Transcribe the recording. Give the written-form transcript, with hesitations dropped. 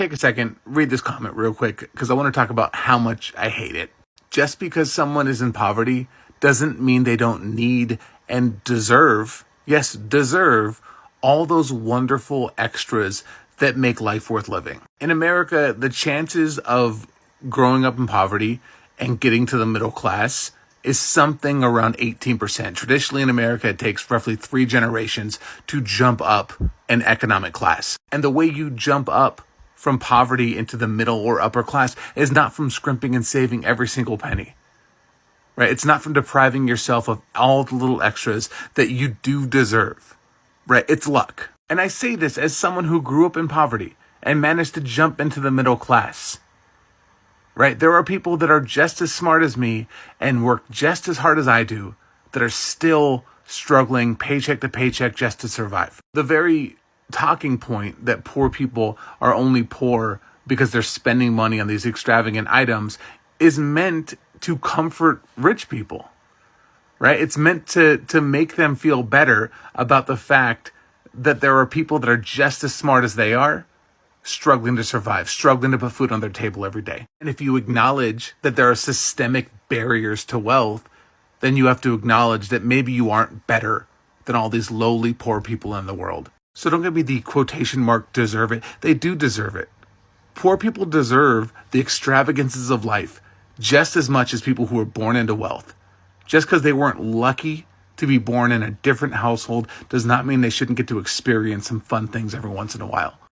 take a second, read this comment real quick, because I want to talk about how much I hate it. Just because someone is in poverty doesn't mean they don't need and deserve, yes, deserve, all those wonderful extras that make life worth living. In America, the chances of growing up in poverty and getting to the middle class is something around 18%. Traditionally in America, it takes roughly 3 generations to jump up an economic class. And the way you jump up from poverty into the middle or upper class is not from scrimping and saving every single penny, right? It's not from depriving yourself of all the little extras that you do deserve, right? It's luck. And I say this as someone who grew up in poverty and managed to jump into the middle class. Right? There are people that are just as smart as me and work just as hard as I do that are still struggling paycheck to paycheck just to survive. The very talking point that poor people are only poor because they're spending money on these extravagant items is meant to comfort rich people, right? It's meant to make them feel better about the fact that there are people that are just as smart as they are, struggling to survive, struggling to put food on their table every day. And if you acknowledge that there are systemic barriers to wealth, then you have to acknowledge that maybe you aren't better than all these lowly poor people in the world. So don't give me the quotation mark deserve it. They do deserve it. Poor people deserve the extravagances of life just as much as people who were born into wealth. Just because they weren't lucky to be born in a different household does not mean they shouldn't get to experience some fun things every once in a while.